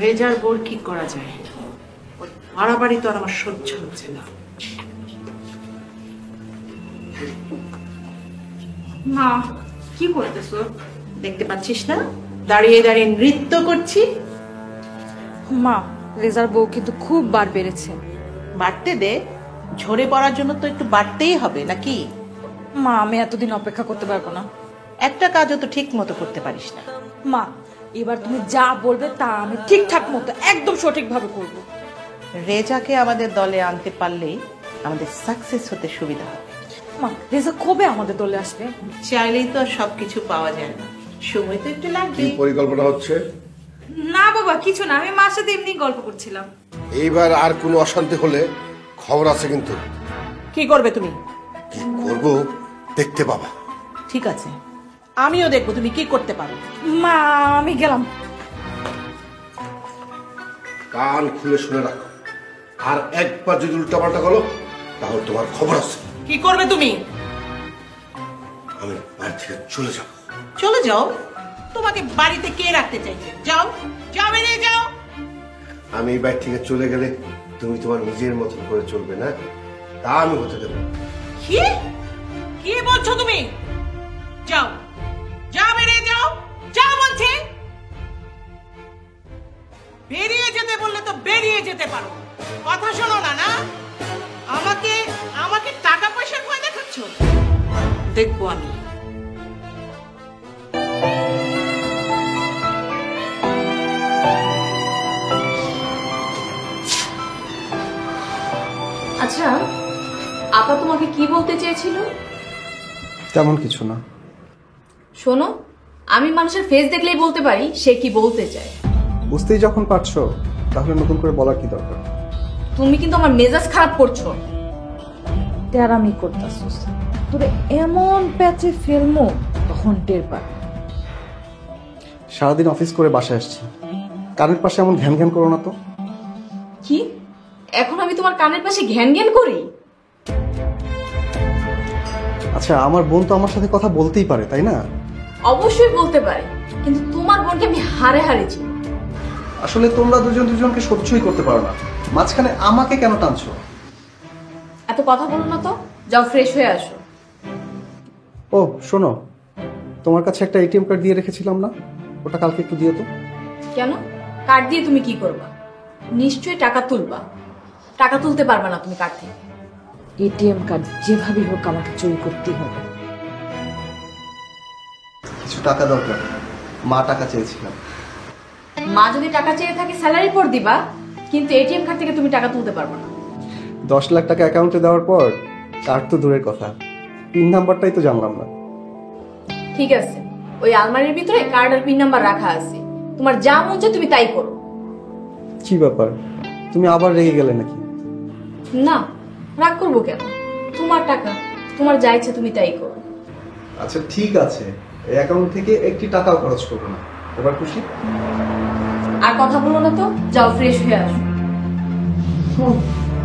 রেজার bore কি করা যায়? বাড়াবাড়ি তো আর আমার সহ্য হচ্ছে না। মা কি করতেছো? দেখতে পাচ্ছিস না দাঁড়িয়ে দাঁড়িয়ে নৃত্য করছি? মা রেজার বউ কিন্তু খুব বার বেড়েছে। বাড়তে দে, ঝরে পড়ার জন্য তো একটু বাড়তেই হবে নাকি? মা আমি এতদিন অপেক্ষা করতে পারবো না। একটা কাজও তো ঠিক মতো করতে পারিস না। মা এবার তুমি যা বলবে তা আমি ঠিকঠাক মতো একদম সঠিকভাবে করব। রেজাকে আমাদের দলে আনতে পারলেই আমাদের সাকসেস হতে সুবিধা হবে। মা রেজা কবে আমাদের দলে আসবে? চাইলেই তো আর সবকিছু পাওয়া যায় না, সময় তো একটু লাগবে। কি পরিকল্পনা হচ্ছে? না বাবা কিছু না, আমি মার সাথে এমনি গল্প করছিলাম। এইবার আর কোনো অশান্তি হলে খবর আছে কিন্তু। কি করবে তুমি? কি করব দেখতে পাবা। ঠিক আছে, আমিও দেখবো তুমি কি করতে পারো। মা আমি গেলাম। কান খুলে শুনে রাখো, আর একবার যদি উল্টাপাল্টা করো তাহলে তোমার খবর আছে। কি করবে তুমি? আমি বাড়ি থেকে চলে যাব। চলে যাও? তোমাকে বাড়িতে কে রাখতে চাইছে? যাও যাও, বেরিয়ে যাও। আমি এই বাড়ি থেকে চলে গেলে তুমি তোমার নিজের মতন করে চলবে না, তা আমি হতে দেব। কি কি বলছো তুমি? যাও যাও, বেরিয়ে যাও, যাও বলছি। বেরিয়ে যেতে বললে তো বেরিয়ে যেতে পারো, কথা শোনো না। না আমাকে আমাকে টাকা পয়সা ভয় দেখাচ্ছ? দেখবো আমি। আচ্ছা আপা তোমাকে কি বলতে চেয়েছিল? তেমন কিছু না। শোনো, আমি মানুষের ফেস দেখলেই বলতে পারি সে কি বলতে চায়। বুঝতেই যখন পারছো তাহলে নতুন করে বলার কি দরকার? তুমি কিন্তু আমার মেজাজ খারাপ করছো। তেরামি করতাছিস তোরে এমন প্যাচে ফেলমো তখন টের পাবি। সারাদিন অফিস করে বাসায় আসছি, কানের পাশে এমন ঘ্যান ঘ্যান করো না তো। কি এখন আমি তোমার কানের পাশে ঘ্যান ঘ্যান করি? আচ্ছা আমার বোন তো আমার সাথে কথা বলতেই পারে তাই না? অবশ্যই বলতে পারে, কিন্তু তোমার বোনকে আমি হারে হারে চিনি। আসলে তোমরা দুজন দুজনকে সহ্যই করতে পারো না, মাঝখানে আমাকে কেন টানছো? এত কথা বলো না তো, যাও ফ্রেশ হয়ে আসো। ও শোনো, তোমার কাছে একটা এটিএম কার্ড দিয়ে রেখেছিলাম না, ওটা কালকে একটু দিও তো। কেন? কার্ড দিয়ে তুমি কি করবা? নিশ্চয়ই টাকা তুলবা। টাকা তুলতে পারবা না তুমি কার্ড থেকে। এটিএম কার্ড যেভাবে হোক আমাকে চুরি করতেই হবে। কিছু টাকা দরকার, মা টাকা চেয়েছিলাম। মা যদি টাকা চেয়ে থাকে স্যালারি পর দিবা, কিন্তু এটিএম কার্ড থেকে তুমি টাকা তুলতে পারবে না। 10 লাখ টাকা অ্যাকাউন্টে দেওয়ার পর কার্ড তো দূরের কথা, পিন নাম্বারটাই তো জানলাম না। ঠিক আছে, ওই আলমারির ভিতরে কার্ড আর পিন নাম্বার রাখা আছে, তোমার যা মন চায় তুমি তাই করো। কি ব্যাপার, তুমি আবার রেগে গেলে নাকি? না, রাগ করবো কেন? তোমার টাকা, তোমার যা ইচ্ছে তুমি তাই করো। আচ্ছা ঠিক আছে, এই অ্যাকাউন্ট থেকে একটি টাকাও খরচ করবো না, এবার খুশি? আর কথা বলো না তো, যাও ফ্রেশ হয়ে আসো।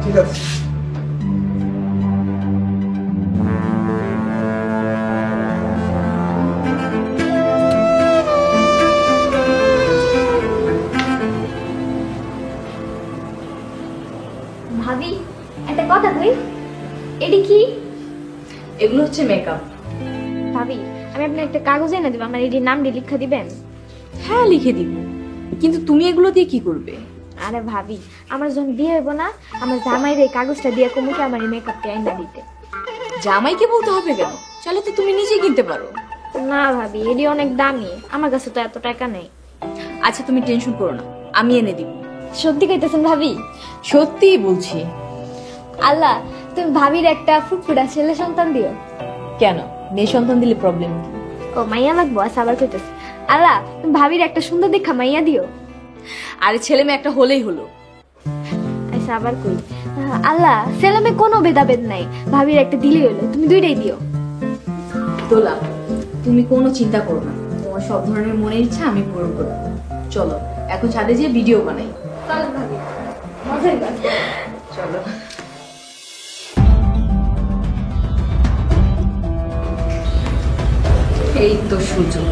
ঠিক আছে। ভাবি একটা কথা কই, এডি কি? এগুলো হচ্ছে মেকআপ। ভাবি আমি আপনার একটা কাগজ এনে দিব, আমার এডির নাম লিখে দিবেন? হ্যাঁ লিখে দিব, কিন্তু তুমি এগুলো দিয়ে কি করবে? আরে ভাবি আমার যখন বিয়ে হইব না, আমার জামাইয়ের এই কাগজটা দিয়ে কমুকে আমার এই মেকআপটা এনে দিতে। জামাইকে বলতে হবে কেন? চাইলে তো তুমি নিজেই কিনতে পারো। না ভাবি এডি অনেক দামি, আমার কাছে তো এত টাকা নেই। আচ্ছা তুমি টেনশন করো না, আমি এনে দিব। সত্যি কইতেছেন ভাবি? সত্যিই বলছি। আল্লাহ তুমি ভাবির একটা ফুটফুটা ছেলে সন্তান দিও। কেন, মেয়ে সন্তান দিলে প্রবলেম কি? ও মাইয়া লাগবো? আচ্ছা আবার কইতেছি, আল্লাহ তুমি ভাবির একটা সুন্দর দেখা মাইয়া দিও। আরে ছেলে মেয়ে একটা হলেই হলো। আচ্ছা আবার কই, আল্লাহ ছেলে মেয়ে কোনো ভেদাভেদ নাই, ভাবির একটা দিলেই হলো, তুমি দুইটাই দিও। দোলা তুমি কোনো চিন্তা করো না, তোমার সব ধরনের মনের ইচ্ছা আমি পূরণ করবো। চলো এখন ছাদে যেয়ে ভিডিও বানাই। চলো ভাবি, মজাই কথা। চলো। এই তো সুযোগ,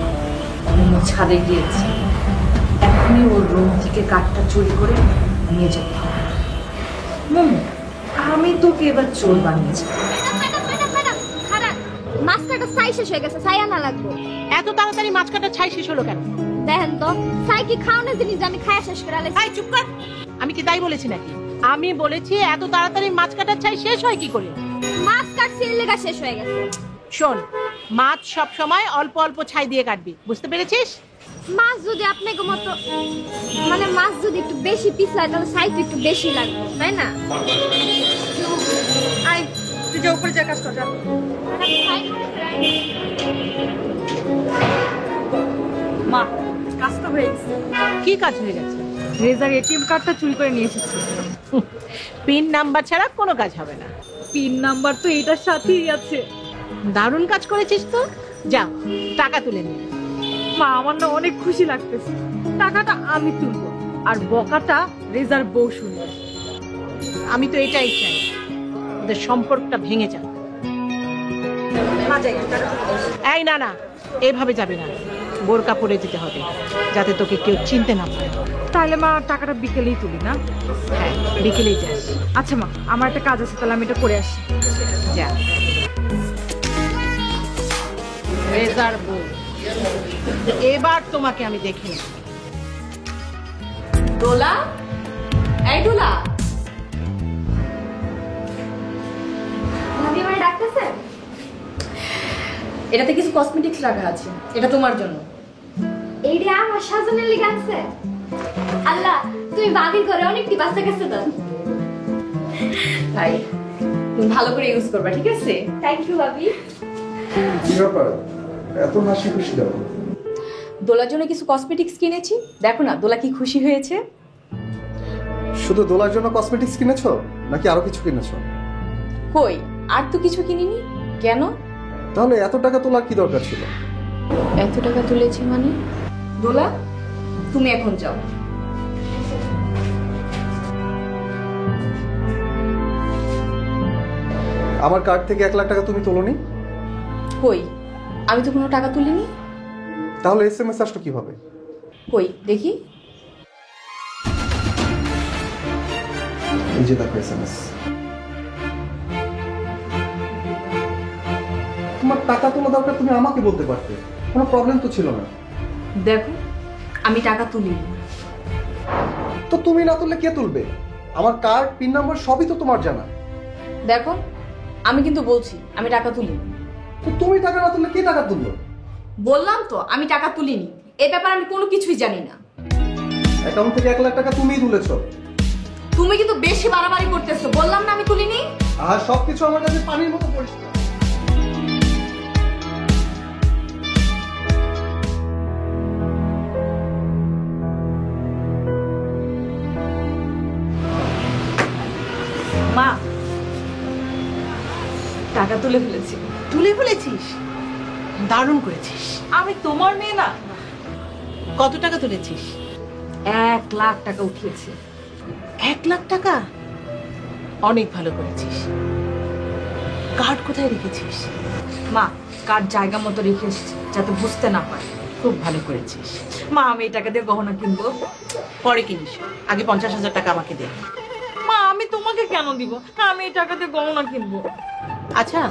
ছাদে গিয়েছি, এখন এখনই ওর রুম থেকে কার্ডটা চুরি করে নিয়ে যেতে হবে। মুমু, আমি তোকে এবার চোর বানিয়েছি। মাছ কাটা ছাই শেষ হয়ে গেছে, ছাই আনা লাগবো। এত তাড়াতাড়ি মাছ কাটা ছাই শেষ হলো কেন? দেখেন তো ছাই কি খাওয়ানোর জিনিস যে আমি খায়া শেষ করে আলাইছি। এই চুপ কর, আমি কি তাই বলেছি নাকি? আমি বলেছি এত তাড়াতাড়ি মাছ কাটার ছাই শেষ হয় কি করে? মাছ কাটছি এর লেগা শেষ হয়ে গেছে। শোন, মাছ সব সময় অল্প অল্প ছাই দিয়ে কাটবি, বুঝতে পেরেছিস? মাছ যদি আপনাকে মতো মানে মাছ যদি একটু বেশি পিছলায় তাহলে ছাই তো একটু বেশি লাগবে, তাই না? আয় তুই যা উপরে যা, কাজ কর যা। মা, কাজটা হয়ে গেছে। কি কাজ হয়ে গেছে? রেজার এটিএম কার্ডটা চুরি করে নিয়ে এসেছি। পিন নাম্বার ছাড়া কোনো কাজ হবে না। পিন নাম্বার তো এটার সাথেই আছে। দারুণ কাজ করেছিস তো। যা, টাকা তুলে নিয়ে। মা, আমার না অনেক খুশি লাগতেছে। টাকাটা আমি তুলবো আর বকাটা রেজার বউ শুনবে। আমি তো এটাই চাই, ওদের সম্পর্কটা ভেঙে যাক। মা যাই, টাকা তুলে দাও। এই না না, এভাবে যাবে না, বোরকা পরে যেতে হবে যাতে তোকে কেউ চিনতে না পারে। তাহলে মা টাকাটা বিকেলেই তুলি না? হ্যাঁ, বিকেলেই যাস। আচ্ছা মা, আমার একটা কাজ আছে, তাহলে আমি এটা করে আসি। যা। রেজার বউ, এবার তোমাকে আমি দেখে নেব। দোলা, এই দোলা, ভাবি আমারে ডাকতেছে? এটাতে কিছু কসমেটিক্স রাখা আছে, এটা তোমার জন্য। এইটা আমার সাজানের লেগে আছে। আল্লাহ, তুমি ভাবির করে অনেকটি বাচ্চা গেছে তো। তাই তুমি ভালো করে ইউজ করবা, ঠিক আছে? থ্যাংক ইউ ভাবি। কি ব্যাপার, এত হাসি খুশি দাও? দোলার জন্য কিছু কসমেটিক্স কিনেছি, দেখো না দোলা কি খুশি হয়েছে। শুধু দোলার জন্য কসমেটিক্স কিনেছো নাকি আরো কিছু কিনেছো? কই, আর তো কিছু কিনিনি। কেন? তাহলে এত টাকা তোলার কি দরকার ছিল? এত টাকা তুলেছি মানে? দোলা, তুমি এখন যাও। আমার কার্ড থেকে 1 লাখ টাকা তুমি তোলোনি? কই, আমি তো কোনো টাকা তুলিনি। তাহলে এসএমএস আসলো কিভাবে? কই দেখি। এই যে দেখো এসএমএস। তোমার টাকা তোলা দরকার, তুমি আমাকে বলতে পারতে, কোনো প্রবলেম তো ছিল না। দেখো, আমি টাকা তুলিনি। তো তুমি না তুললে কে তুলবে? আমার কার্ড, পিন নাম্বার সবই তো তোমার জানা। দেখো, আমি কিন্তু বলছি আমি টাকা তুলিনি। তো তুমি টাকা না তুললে কে টাকা তুললো? বললাম তো আমি টাকা তুলিনি, এই ব্যাপারে আমি কোনো কিছুই জানি না। অ্যাকাউন্ট থেকে 1 লাখ টাকা তুমিই তুলেছো। তুমি কিন্তু বেশি বাড়াবাড়ি করতেছো, বললাম না আমি তুলিনি। আর সবকিছু আমার কাছে পানির মতো পরিষ্কার। মা, টাকা তুলে ফেলেছি। তুলে ফেলেছিস? দারুণ করেছিস। আমি তোমার মেয়ে না? কত টাকা তুলেছিস? 1 লাখ টাকা উঠিয়েছি। 1 লাখ টাকা? অনেক ভালো করেছিস। কার্ড কোথায় রেখেছিস? মা, কার্ড জায়গা মতো রেখে এসেছি যাতে বুঝতে না পারে। খুব ভালো করেছিস। মা, আমি এই টাকা দিয়ে গহনা কিনবো। পরে কিনিস, আগে 50,000 টাকা আমাকে দে। মা, আমি তোমাকে কেন দিব? আমি এই টাকা দিয়ে গহনা কিনবো। আচ্ছা,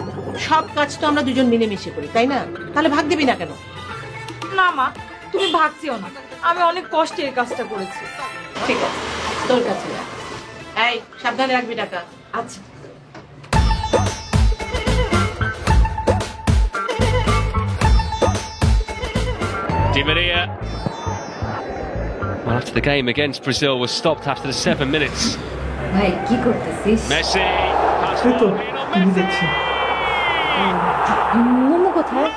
সব কাজ তো আমরা দুজন মিলেমিশে করি, তাই না? তাহলে ভাগ দিবি না কেন? না মা, তুমি ভাগছিও না, আমি অনেক কষ্টে এই কাজটা করেছি। ঠিক আছে, তোর কাছে রাখ। এই, সাবধানে রাখবি টাকা। আচ্ছা। Di Maria. Well, after the game against Brazil was stopped after the 7 minutes. ভাই কি করতেছিস? Messi. That's এই তো Lionel টিভি Messi. দেখছি। মোমো কোথায়?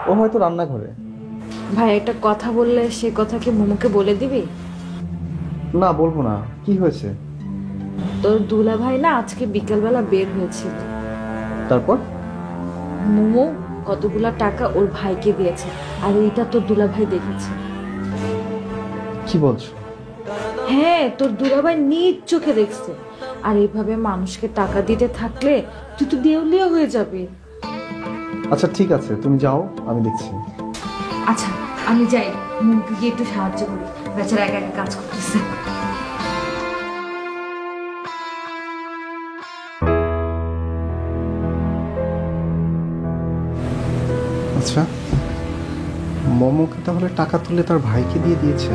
ও হয়তো রান্নাঘরে। ভাই, একটা কথা বললে সে কথা কি মোমোকে বলে দিবি? না, বলবো না। কি হয়েছে? তোর দুলা ভাই না আজকে বিকেলবেলা বের হয়েছিল। তারপর? মোমো কতগুলা টাকা ওর ভাইকে দিয়েছে, আর এইটা তোর দুলা ভাই দেখেছে। কি বলছো? হ্যাঁ, তোর দুলা ভাই নিজ চোখে দেখছে। আর এইভাবে মানুষকে টাকা দিতে থাকলে তুই তো দেউলিয়া হয়ে যাবে। আচ্ছা ঠিক আছে, তুমি যাও, আমি দেখছি। আচ্ছা, আমি যাই, মুমুকে গিয়ে একটু সাহায্য করি, বেচারা একা একা কাজ করতেছে। আচ্ছা, মোমোকে তাহলে টাকা তুলে তার ভাইকে দিয়ে দিয়েছে।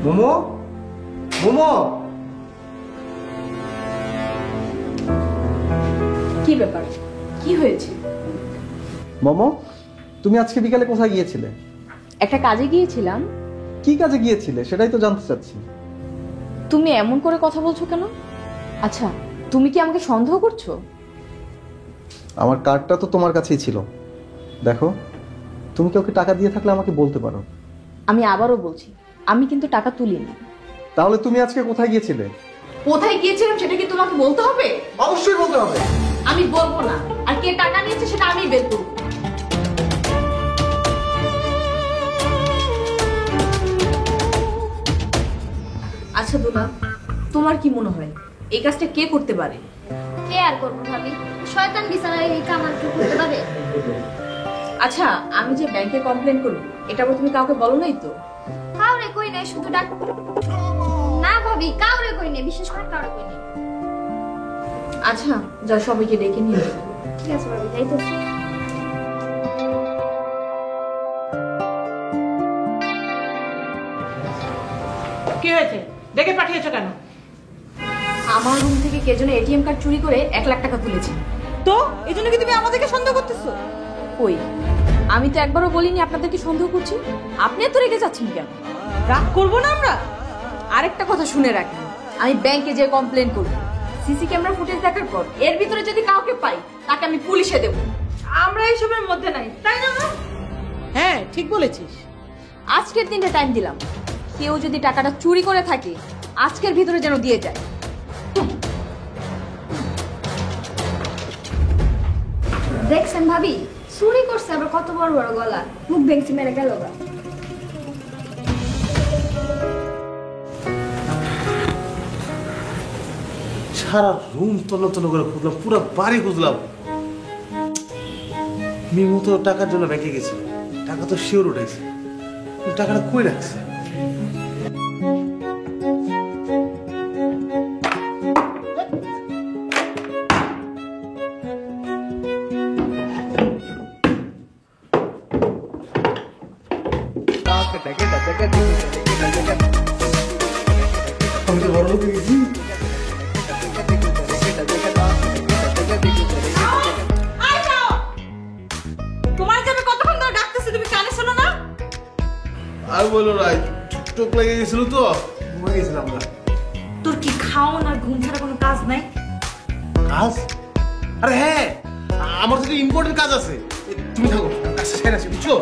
মোমো, মোমো, কি ব্যাপার, কি হয়েছে? মোমো, তুমি আজকে বিকালে কোথায় গিয়েছিলে? একটা কাজে গিয়েছিলাম। কি কাজে গিয়েছিলে সেটাই তো জানতে চাচ্ছি। তুমি এমন করে কথা বলছো কেন? আচ্ছা, তুমি কি আমাকে সন্দেহ করছো? আমার কার্ডটা তো তোমার কাছেই ছিল, দেখো। তুমি কি ওকে টাকা দিয়ে থাকলে আমাকে বলতে পারো। আমি আবারও বলছি, আমি কিন্তু টাকা তুলিনি। তাহলে তুমি আজকে কোথায় গিয়েছিলে? কোথায় গিয়েছিলাম সেটা কি তোমাকে বলতে হবে? অবশ্যই বলতে হবে। আমি বলবো না, আর কে টাকা নিয়েছে সেটা আমি বের করবো। আচ্ছা দুলা, তোমার কি মনে হয় এই কাজটা কে করতে পারে? কে আর করবো ভাবি? শয়তান বিছানায় এই কামাল কি করতে পারে? আচ্ছা, আমি যে ব্যাংকে কমপ্লেন করব এটা আবার তুমি কাউকে বলো নাই তো? কাউরে কই নাই, শুধু ডাক না ভাবি, কাউরে কই নাই, বিশেষ করে কাউরে কই নাই। আচ্ছা, যা সবাইকে ডেকে নিয়ে এসো। ঠিক আছে ভাবি, যাইতেছি। কি হয়েছে? ডেকে পাঠিয়েছো কেন? আমার রুম থেকে কে যেন এটিএম কার্ড চুরি করে 1 লাখ টাকা তুলেছে। তো এই জন্য কি তুমি আমাদেরকে সন্দেহ করতেছো? কই, আমি তো একবারও বলিনি আপনাদেরকে সন্দেহ করছি। আপনি এত রেগে যাচ্ছেন কেন? রাগ করবো না আমরা? আরেকটা কথা শুনে রাখেন, আমি ব্যাংকে যে কমপ্লেন করব, সিসি ক্যামেরা ফুটেজ দেখার পর এর ভিতরে যদি কাউকে পাই তাকে আমি পুলিশে দেব। আমরা এইসবের মধ্যে নাই, তাই না? হ্যাঁ, ঠিক বলেছিস। আজকের দিনটা টাইম দিলাম, কেউ যদি টাকাটা চুরি করে থাকে আজকের ভিতরে যেন দিয়ে যায়। দেখছেন ভাবি, চুরি করছে আবার কত বড় বড় গলা, মুখ ভেঙচি মেরে গেল গা। সারা রুম তন্ন করে খুঁজলাম, পুরো বাড়ি খুঁজলাম। মিমু তো টাকার জন্য ব্যাংকে গেছিল, টাকা তো শিওর উঠেছে, টাকাটা কই রাখছে? আমি তো বড় লোক গেছি। তোমাকে আমি কতক্ষণ ধরে ডাকতেছি, তুমি কানে শোনো না? আর বলো না, টোক লেগে গেছিল তো, ঘুমিয়ে গেছিলাম না। তোর কি খাওন আর ঘুম ছাড়া কোনো কাজ নাই? কাজ? আরে হ্যাঁ, আমার তো ইম্পর্টেন্ট কাজ আছে। তুমি থাকো, কাজটা সেরে আসি, বুঝছো?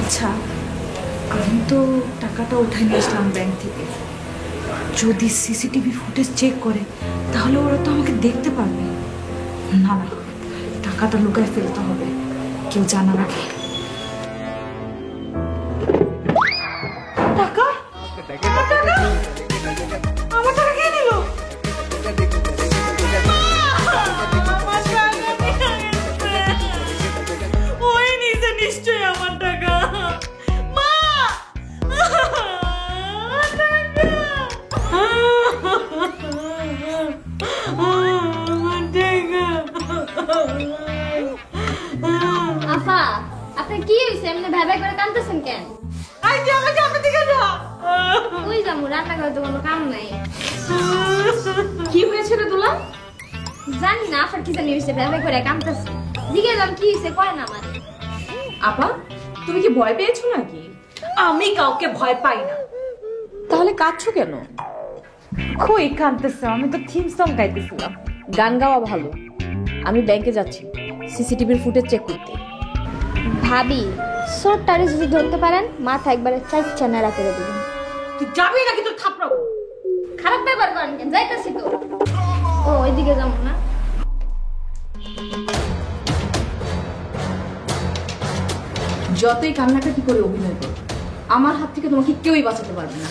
আচ্ছা, আমি তো টাকাটা উঠাই নিয়ে আসলাম ব্যাংক থেকে। যদি সিসিটিভি ফুটেজ চেক করে তাহলে ওরা তো আমাকে দেখতে পারবে। না না, টাকাটা লুকায় ফেলতে হবে, কেউ জানার আগে। টাকা? আমার টাকা কে নিল? ওই নিচে নিশ্চয়ই আমার টাকা। মা! আফা, আপনার কি হয়েছে? এমনি ভেবে করে কাঁদতেছেন কেন? ওই যাবো, রান্নাঘরে তো কোনো কাম নাই। কি হয়েছে রে দুলা? জানি না আফার কি জানি হয়েছে, ভেবে করে কাঁদতেছে। দিকে যাম, কি হয়েছে কয় না আমার। আপা, তুমি কি ভয় পেয়েছো নাকি? আমি কাউকে ভয় পাই না। তাহলে কাঁদছো কেন? কই কাঁদতেছে? আমি তো থিম সং গাইতেছিলাম। গান গাওয়া ভালো। আমি ব্যাংকে যাচ্ছি সিসিটিভির ফুটেজ চেক করতে। ভাবি, সোরটারে যদি ধরতে পারেন মাথা একবারে চাইচ্ছা নেড়া করে দিবেন। তুই যাবি নাকি তোর থাপড়াবো? খারাপ ব্যবহার করেন কেন? যাইতাছি তো। ও ওইদিকে যাবো না। যতই কান্নাকাটি করে অভিনয় করো, আমার হাত থেকে তোমাকে কেউই বাঁচাতে পারবে না।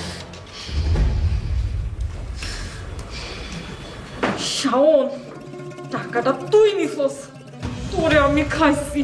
শাওন, টাকাটা তুই নিছস, তোরে আমি খাইছি।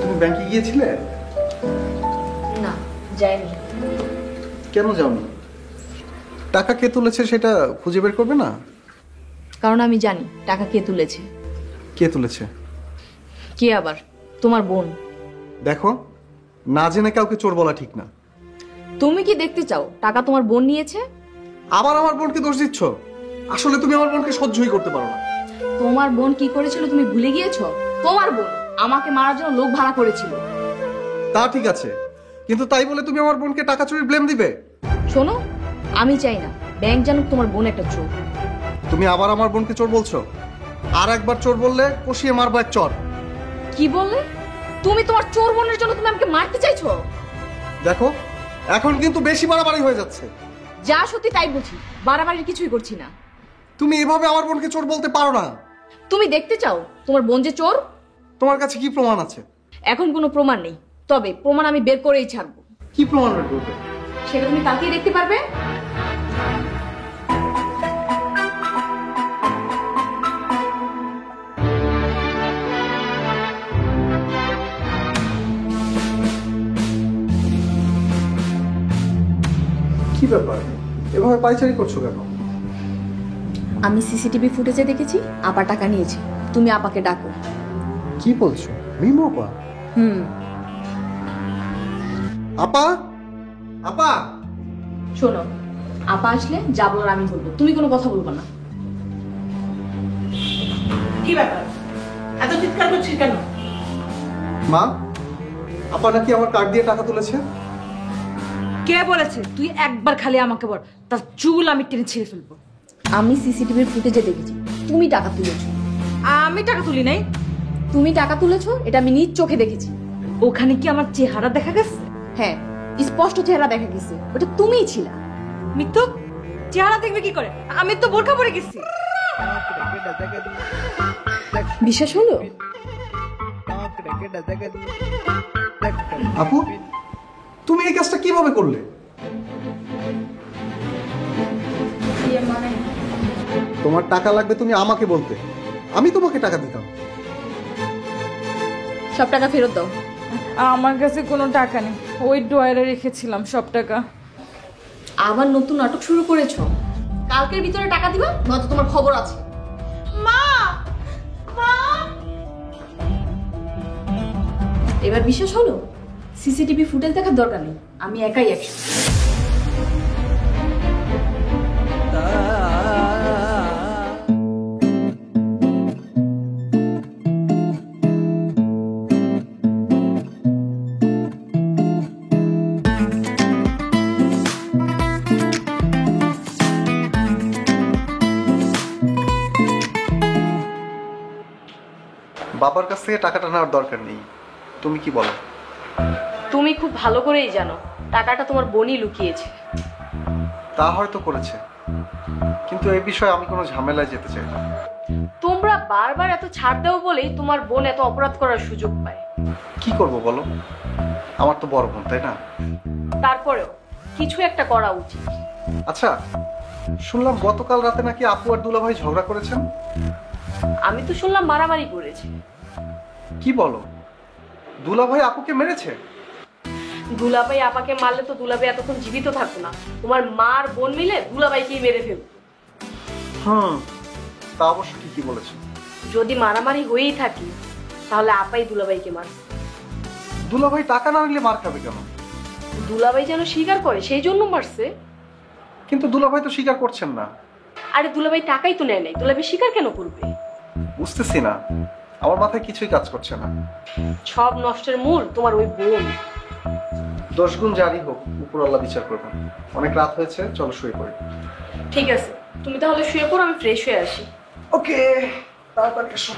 তুমি ব্যাংকে গিয়েছিলে? না, যাইনি। কেন যাওনি? টাকা কে তুলেছে সেটা খুঁজে বের করবে না? কারণ আমি জানি টাকা কে তুলেছে। কে তুলেছে? কে আবার? তোমার বোন। দেখো, না জেনে কাউকে চোর বলা ঠিক না। তুমি কি দেখতে চাও টাকা তোমার বোন নিয়েছে? আবার আমার বোনকে দোষ দিচ্ছ? আসলে তুমি আমার বোনকে সহ্যই করতে পারো না। তোমার বোন কি করেছিল তুমি ভুলে গিয়েছো? তোমার বোন আমাকে মারার জন্য লোক ভাড়া করেছিল। তা ঠিক আছে, কিন্তু তাই বলে তুমি আমার বোনকে টাকা চুরির ব্লেম দিবে? শোনো, আমি চাই না ব্যাংক জানুক তোমার বোন একটা চোর। তুমি আবার আমার বোনকে চোর বলছো? আর একবার চোর বললে কষিয়ে মারবো এক চর। কি বললে? তুমি তোমার চোর বোনের জন্য তুমি আমাকে মারতে চাইছো? দেখো, এখন কিন্তু বেশি বাড়াবাড়ি হয়ে যাচ্ছে। যা সত্যি তাই বলছি, বাড়াবাড়ির কিছুই করছি না। তুমি এভাবে আমার বোনকে চোর বলতে পারো না। তুমি দেখতে চাও তোমার বোন যে চোর? তোমার কাছে কি প্রমাণ আছে? এখন কোনো প্রমাণ নেই, তবে প্রমাণ আমি বের করেই ছাড়বো। কি প্রমাণ বের করবে? সেটা তুমি কালকেই দেখতে পারবে। কি ব্যাপার, এভাবে পাইচারি করছো কেন? আমি সিসিটিভি ফুটেজে দেখেছি আপা টাকা নিয়েছে। তুমি আপাকে ডাকো। কি বলছো? মিমু আপা? আপা, আপা। শোনো, আপা আসলে যা বলার আমি বলবো, তুমি কোনো কথা বলবো না। কি ব্যাপার, এত চিৎকার করছিস কেন? মা, আপা নাকি আমার কার্ড দিয়ে টাকা তুলেছে। কে বলেছে? তুই একবার খালি আমাকে বল, তার চুল আমি টেনে ছিঁড়ে ফেলবো। আমি সিসিটিভির ফুটেজে দেখেছি তুমি টাকা তুলেছো। আমি টাকা তুলি নাই। তুমি টাকা তুলেছো এটা আমি নিজ চোখে দেখেছি। ওখানে কি আমার চেহারা দেখা গেছে? হ্যাঁ, স্পষ্ট চেহারা দেখা গেছে, ওটা তুমিই ছিলা। মিথ্যু, চেহারা দেখবে কি করে? আমি তো বোরকা পরে গেছি। বিশ্বাস হলো? আপু, তুমি এই কাজটা কিভাবে করলে? তোমার টাকা লাগবে তুমি আমাকে বলতে, আমি তোমাকে টাকা দিতাম। সব টাকা ফেরত দাও। আমার কাছে কোনো টাকা নেই, ওই ড্রয়ারে রেখেছিলাম সব টাকা। আবার নতুন নাটক শুরু করেছো? কালকের ভিতরে টাকা দিবা, নয়তো তোমার খবর আছে। মা, মা। এবার বিশ্বাস হলো? সিসিটিভি ফুটেজ দেখার দরকার নেই, আমি একাই অ্যাকশন। বাবার কাছ থেকে টাকাটা নেওয়ার দরকার নেই, তুমি কি বলো? তুমি খুব ভালো করেই জানো টাকাটা তোমার বোনই লুকিয়েছে। তা হয়তো করেছে, কিন্তু এই বিষয়ে আমি কোনো ঝামেলায় যেতে চাই না। তোমরা বারবার এত ছাড় দাও বলেই তোমার বোন এত অপরাধ করার সুযোগ পায়। কি করব বলো, আমার তো বড় বোন, তাই না? তারপরেও কিছু একটা করা উচিত। আচ্ছা, শুনলাম গতকাল রাতে নাকি আপু আর দুলাভাই ঝগড়া করেছেন। আমি তো শুনলাম মারামারি করেছে। কি বলো, দুলাভাই আপুকে মেরেছে? দুলাভাই আপাকে মারলে তো দুলাভাই এতক্ষণ জীবিত থাকতো না। তোমার মা আর বোন মিলে দুলাভাইকেই মেরে ফেলতো। তা অবশ্য ঠিকই বলেছো। যদি মারামারি হয়েই থাকে তাহলে আপাই দুলাভাইকে মারছে। দুলাভাই টাকা না নিলে মার খাবে কেন? দুলাভাই যেন স্বীকার করে সেই জন্য মারছে। কিন্তু দুলাভাই তো স্বীকার করছেন না। আরে দুলাভাই টাকাই তো নেয় নাই, দুলাভাই স্বীকার কেন করবে? বুঝতেছি না, আমার মাথায় কিছুই কাজ করছে না। সব নষ্টের মূল তোমার ওই বোন। দোষগুণ জারি হোক, উপরওয়ালা বিচার করবেন। অনেক রাত হয়েছে, চলো শুয়ে পড়ি। ঠিক আছে, তুমি তাহলে শুয়ে পড়ো, আমি ফ্রেশ হয়ে আসি। ওকে। তাড়াতাড়ি এসো।